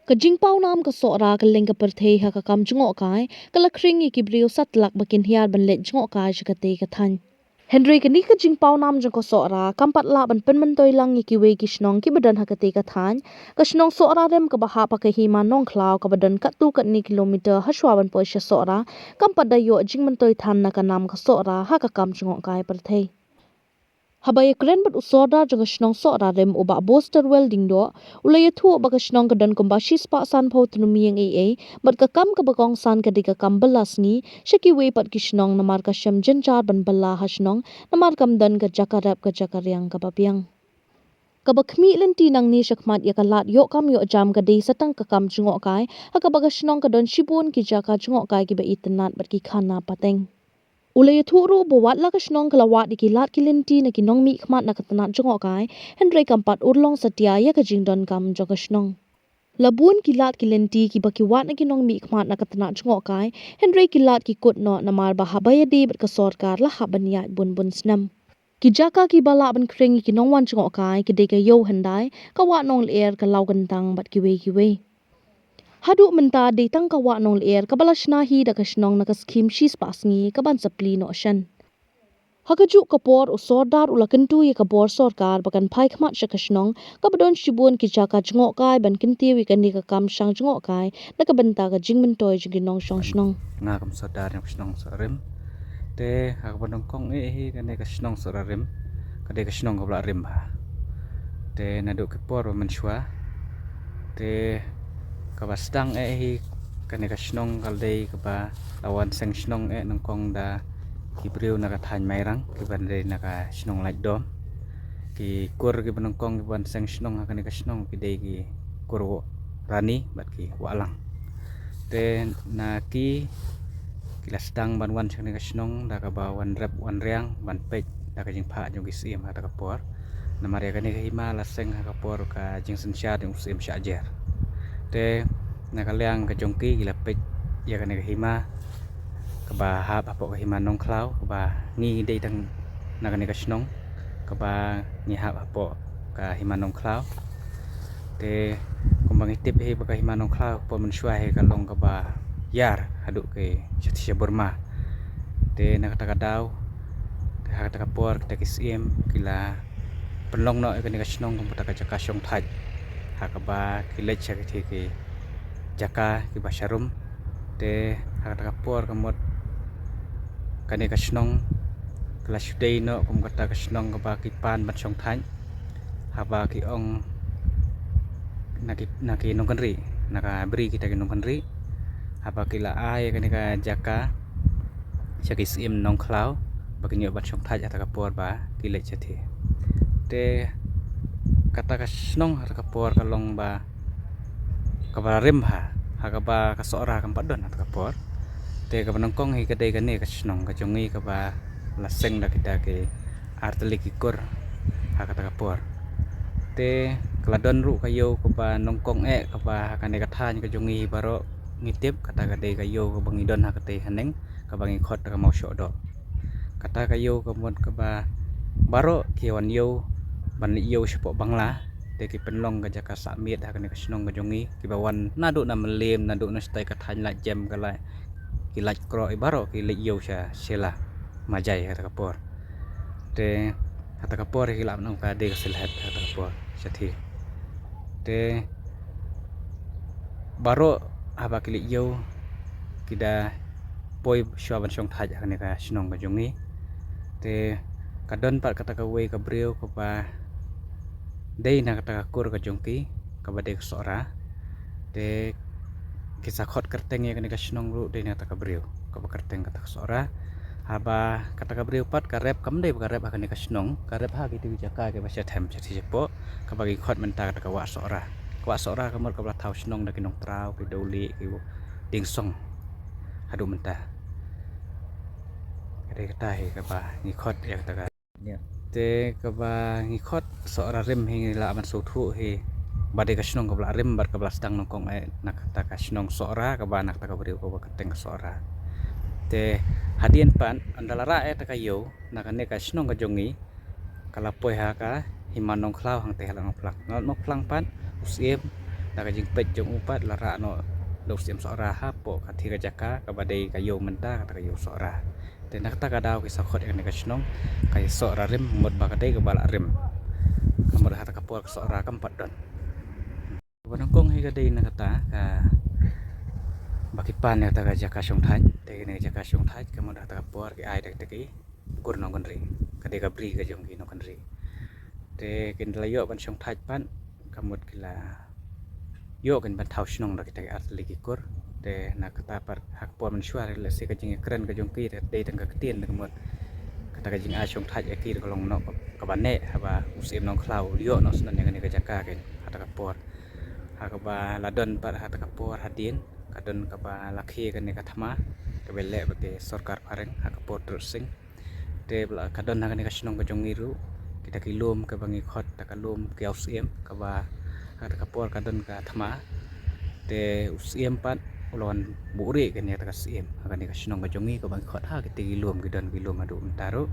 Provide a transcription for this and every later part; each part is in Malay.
Kajing pau nam ka sora ka leng ka perthei ha ka kam jngok kai ka lakring i ki brio sat lak bakin hiar ban let jngok kai ka te ka than Henry ka ni ka jing pau nam jong ko sora kam pat la ban pen man toi lang i ki we ki snong ki badan ha ka te ka than ka snong sora rem ka ba ha pa ka hi ma nong khlaw ka badan ka tu ka ni kilometer ha shwa ban po sha sora kam pat da yo jing man toi than na ka nam ka sora ha ka kam jngok kai perthei Habaya kren bat usoda janga shnong so rem uba boster welding do ulaya thu ba ka shnong ka dan kumba shispa san pho tunu mieng ei bat ka kam ka bakong san ka dika kam balas ni shaki we pat ki shnong namar ka shem jen char ban balla ha shnong namar kam dan ka jakarap ka jakaryang ka bapiang kabakmi len ti nang ni shakmat ya kalat yo kam yo jam ka dei satang ka kam chungo kai ha ka baga shnong ka don shibun ki jaka chungo kai ki ba itanat bat ki khana pateng Ulay thuru buat la kasnong kalawat di kilat kilinti na kinong mi khmat na katanat jongok kai Henry kampat urlong satia ya kajing don kam jo kasnong Labun kilat kilinti ki bakiwat na kinong mi khmat na katanat jongok kai Henry kilat ki kut no na mar bahabaya di bat kasorkar la haban ya bun snam Ki jaka ki bala ban kring ki nong wan jongok kai ki de ka yo handai kawat nong ler ka law gantang bat ki we Hadu menta de tang ka wa nong ler ka balashna hi da kashnong na ka skim shis pasngi ka ban sapli no shan Hakaju kapor usordar ulakentu ye kabor sorkar bakan phai khmat shakashnong ka badon shibun ki jaka jngok kai ban kinti wi kan ni ka kam shang jngok kai na ka banta ka jingmin toy jinginong shong shnong nga kam sordar yang kashnong sorim te hak badong kong hi kan ka kashnong sorarim ka de kashnong ka bla rim ba te nadu ke por man shwa te ka bastang hi kan ka kashnong kal dei ka ba lawan seng shnong nang kong da ki briu na ka than mai rang ki ban de na ka shnong lai dom ki kur ki ban kong ki ban seng shnong kan ka shnong ki dei ki kur rani bat ki walang te na ki kilas tang ban wan chang ka shnong da ka ba wan rep wan riang ban pek da ka jing pha jong ki sim ha ta ka por na maria ka ni ka hima la seng ha ka por ka jing sen sha jong sim sha jer te na ka liang ka jong ki la pek ya ka ni ka hima ka ba ha ba po ka hima nong klau ka ba ngi dei tang na ka ni ka shnong ka ba ngi ha ba po ka hima nong klau te kumbang itip he ba ka hima nong klau po man shwa he ka long ka ba yar hadu ke chatisha burma te nakata daw te hakata ka por kita kisim kila penlong no ka ni ka shnong kum ta ka jaka shong thaj hakaba kilech cha ki ke jaka ki basharum te hakata ka por ka mot ka ni ka shnong kala shudei no kum kata ka shnong ka ba ki pan ban shong thaj haba ki ong naki nong kanri naka bri kita ki nong kanri apa kila ai kan ka jaka chakis im nong klau bakinyo bat shong thaj ata ka por ba kile chathi te kata ka snong ata ka por ka long ba ka ba rim ha ka ba ka sora ka padon ata ka por te ka banong kong hi ka dei ka ne ka snong ka jongi ka ba la seng da kita ke arteli ki kur ha kata ka por te kala don ru ka yo ka ba nong kong ka ba ka ne ka than ka jongi baro ngitip kata ka de ka yo ka bangi don ha ka te haneng ka bangi khot ka mau sho do kata ka yo ka mon ka ba baro ki wan yo ban yo shpo bangla te ki penlong ka jaka sa miet ha ka ne ka snong ka jongi ki ba wan na do na melem na do na stai ka than la jem ka la ki lach kro i baro ki le yo sha sela majai ha ka por te hata ka por ki la nong ka de ka selhat ha ka por sathi te baro aba kili yo kida poi shwaban shong thaj ne ka shnong ka jongi te kadon pat kata ka we ka breu ka ba dei na kata ka kur ka jongki ka ba de sora te kisa khot kerteng ya ka shnong ru de na ta ka breu ka ba kerteng kata ka sora haba kata ka breu pat ka rep kam de ka rep ka ne ka shnong ka rep ha ki ti jaka ke ba sha them chathi po ka ba ki khot men ta ka wa sora kwa sora kamar kabla thau shnong da kinong trau ki doli ki ding song hadu menta kare kata he ka ba ni khot ya ta ka te ka ba ni khot sora rim he la man so thu he ba de ka shnong kabla rim bar kabla stang nong kong nak ta ka shnong sora ka ba nak ta ka bri ko ba ka teng sora te hadien pan andalara ta ka yo nak ne ka shnong ka jongi kala poi ha ka himanong klau hang te halang plak nol nok plang pan usiem nak jing pet jong upat lara no lok siam sora ha po kathi ka jaka ka badai ka yo menta ka yo sora te nak ta ka daw ki sakhot ek ne ka snong ka sora rim mod ba ka dei ka bala rim kamor ha ta ka por sora kam pat donวันกงให้ก็ได้นะตาบักpan ya ta jaka song thai te ne jaka song thai ka mon ta por ke ai dak te kur no konri ka de ka bri ka jong ki no konri te kin la yo ban song thai pan ka mot ki la yo kan ban thau snong dak te at li ki kur te na ka ta par hak por man shwa le se ka jing kren ka jong ki te de tang ka tien ka mot ka ta ka jing ai song thai e ki ka long no ka ban ne ha ba usim nong khlau yo no snan ne ka jaka ke ha ta ka por hakaba ladon par hat kapor hadin kadon kaba lakhi kan ka thama ke bele bage sarkar pareng hakapor trusing te bla kadon kan ka snong ka jongiru kita kilom ka bangi khot ta kalom ke usiem kaba hat kapor kadon ka thama te usiem pat ulon buri kan ya ta siem kan ka snong ka jongi ka bangi khot ha ke kilom gidan kilom adu mentaru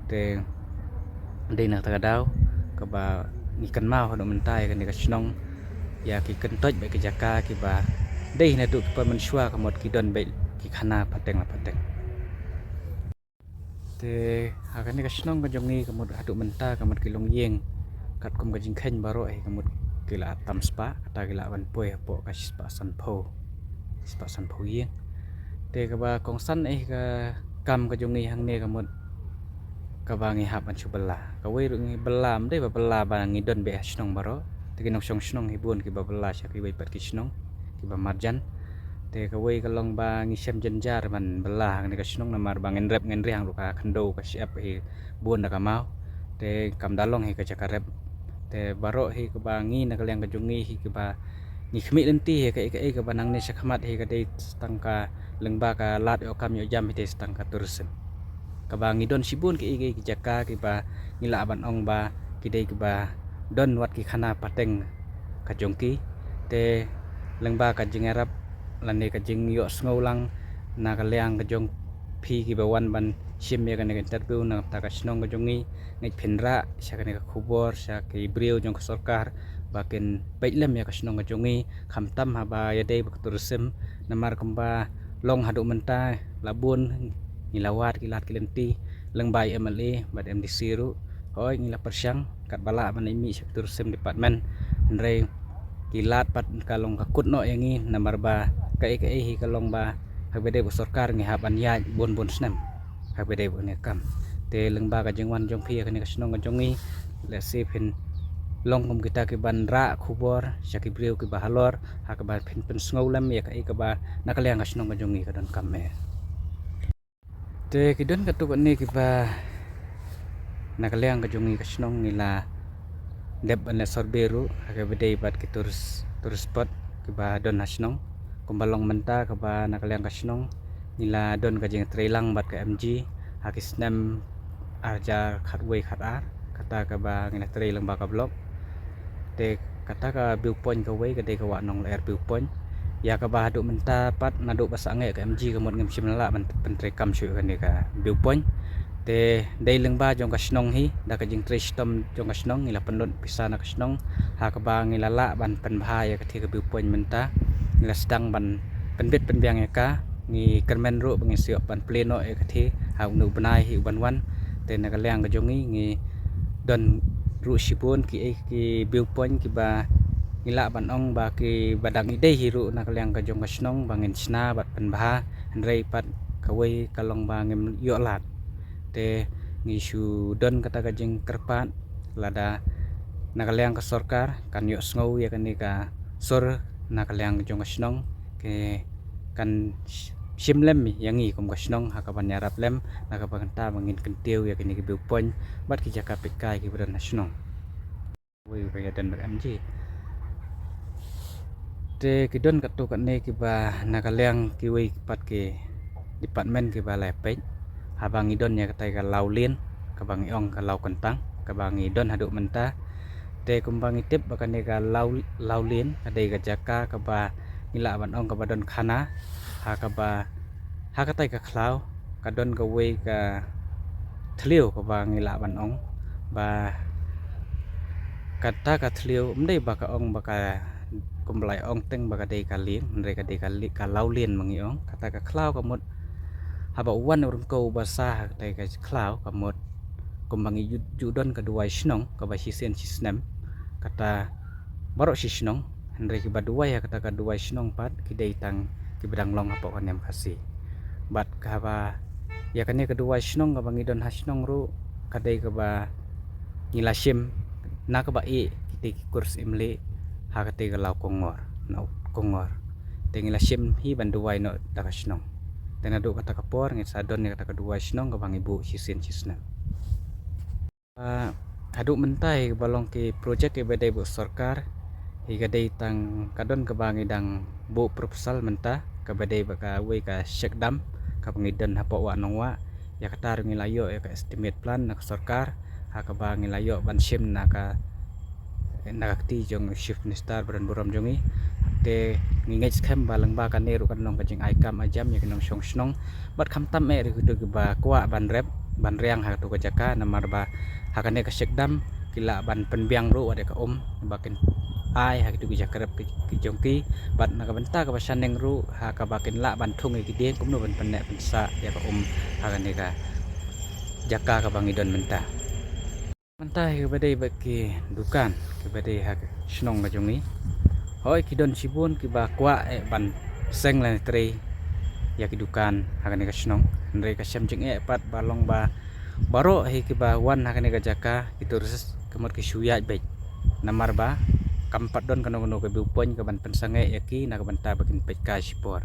te dina ta daw kaba ikan mau adu mentai kan ka snong ya ki kentoj be ki jaka ki ba dei na du pa man shwa ka mot ki don be ki khana pateng la pateng te ha kan ka snong ka jongi ka mot hadu menta ka mot ki long yeng kat kum ka jing khen baro ai ka mot ki la tam spa ta ki la ban poi po ka spa san pho yeng te ka ba kong san ai ka kam ka jongi hang ne ka mot ka ba ngi hap an chu bala ka we ru ngi balam dei ba bala ba ngi don be snong baro te kinong song snong hibun ki babala sya ki bai pat ki snong ki ba marjan te ka wei ka long ba ngi sem jenjar man bala hang ne ka snong na mar ba ngen rep ngen riang lu ka khando ka siap hi bun na ka mau te kam dalong hi ka chaka rep te baro hi ka ba ngi na ka leng ka jungi hi ki ba ni khmi lenti hi ka ba nang ne sakhamat hi ka dei stang ka leng ba ka lat yo kam yo jam hi te stang ka tursen ka ba ngi don sibun ki jaka ki ba ngi la ban ong ba ki dei ki ba don wat ki khana pateng ka jongki te lengba ka jing arab lane ka jing yo sngolang na ka leang ka jong phi ki bawan ban sim ya ka ne interview na ta ka snong ka jongi ngai phinra sha ka ne ka khubor sha ki breu jong ka sarkar bakin paitlem ya ka snong ka jongi khamtam ha ba ya dei bak tursim namar kamba long hadu menta labun ngilawat kilat kilenti lengbai MLA bad MDC ru hoi ngila persyang kat bala man imi sektor sim department ndrei kilat pat kalong kakut no yangi namar ba kai hi kalong ba habede bu sarkar ngi haban ya bon snam habede bu ne kam te lengba ka jengwan jong phi ka ne ka snong ka jongi le sipin long kum kita ki ban ra khubor syaki breu ki bahalor ha ka ba phin sngolam ya kai ka ba nakaliang ka snong ka jongi ka don kam me te ki don ka tu ni ki ba nakaliang ka jongi ka snong nila deb na sorberu ka bedai bat ki turus spot ki ba don hasnong kumbalong menta ka ba nakaliang ka snong nila don ka jing trailang bat ka MG hakisnam arja khatway khatar kata ka ba ngina trailang ba ka blok te kata ka viewpoint ka way ka de ka wa nong air viewpoint ya ka ba hadu menta pat nadu basange ka MG ka mot ngim simla ban pentre kam syu ka ni ka viewpoint te dei lengba jong ka snong hi da ka jing trace tom jong ka snong ngila penlot pisa na ka snong ha ka ba ngila la ban pen bahaya ka thi ka viewpoint menta ngila sedang ban penbet penbiang ya ka ngi kermen ru bangi siop ban pleno e ka thi ha nu banai hi ban wan te na ka leang ka jong ngi don ru sipun ki viewpoint ki ba ngila ban ong ba ki badang ide hi ru na ka leang ka jong ka snong bangin sna bat pen bah ndrei pat ka wei kalong ba ngim yo lat te ngisu don kata ka jing kerpat lada nakaliang ka sarkar kan yo sngow ya kan ni ka sor nakaliang jong ka snong ke kan simlem yangi kum ka snong ha ka ban yarap lem na ka bangta bangin kentiu ya kan ni ke point bat ki jaka pekai ki bran snong we ya dan MG te ki don ka tu kan ne ki ba nakaliang ki we pat ke department ki ba lepek habang idon ya katai ka laulin kabang iong ka lau kentang kabang idon hadu menta te kumbang itip bakan ka laulin kadai ka jaka ka ba ngila ban ong ka badon khana ha ka ba ha katai ka khlau kadon ka wei ka thliu ka ba ngila ban ong ba kata ka thliu mdei ba ka ong ba ka kumblai ong teng bagadei kalien mereka kadei kali kalau lien mangi ong kata ka klau kamut haba wan urun ko basah kadei ka klau kamut kumbangi judon kedua snong ka ba sisen sisnem kata barok sisnong Henry ki badua ya kata kedua snong pat kidei tang ki bedang long apa kan yang kasih bat ka ba ya kane kedua snong ka bangi don hasnong ru kadei ka ba ngilasim na ka ba kiti kurs imli ha kate ka lau kongor na kongor tengila sim hi banduai no takasnong tena do kata kapor ngi sadon ni kata kedua snong ka bang ibu sisin sisna aduk mentai balong ki projek ke bedai bu sarkar hi gadai tang kadon ka bang idang bu proposal mentah ka bedai ka we ka syekdam ka pengidan hapo wa nongwa ya kata ngi layo ya ka estimate plan nak sarkar ha ka bang layo ban sim na ka nakakti jong shift nistar beran buram jongi te ngingej kem balang ba kan neru kan nong kajing aikam ajam ya kinong shong snong bat kham tam me ri du ba kwa ban rep ban riang ha tu ka jaka namar ba ha kan ne ka sekdam kila ban penbiang ru ade ka bakin ai ha tu ki jakarep ki jongki bat na ka benta ka basan neng ru ha ka bakin la ban thung ki deng kum no ban pen ne pensa ya ka ha kan ne ka jaka ka bangidon menta Mantah ke badai bagi dukan ke badai hak snong ka jongi hoi kidon sibun ki ba kwa ban seng lan tre ya ki dukan hakan ka snong ndre ka sem jing pat balong ba baro he ki ba wan hakan ka jaka itu res kemot ki suya be namar ba kampat don kano ke bupon ka ban pensange ya ki na ka banta bakin pet ka sipor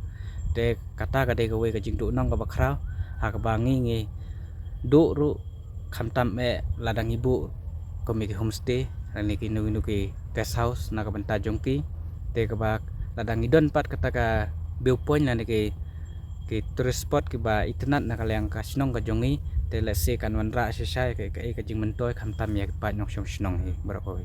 te kata ka de ka we ka jing du nong ka bakrau ha ka bangi ngi du ru khamtam ladang ibu komiki homestay rani ki nugi nugi guest house na ka banta jongki te ka ba ladang idon pat kata ka viewpoint lani ki tourist spot ki ba itnat na kalyang ka snong ka jongi te let's say kan wanra sesai ka jing mentoy khamtam ya pa nyong snong hi barakoy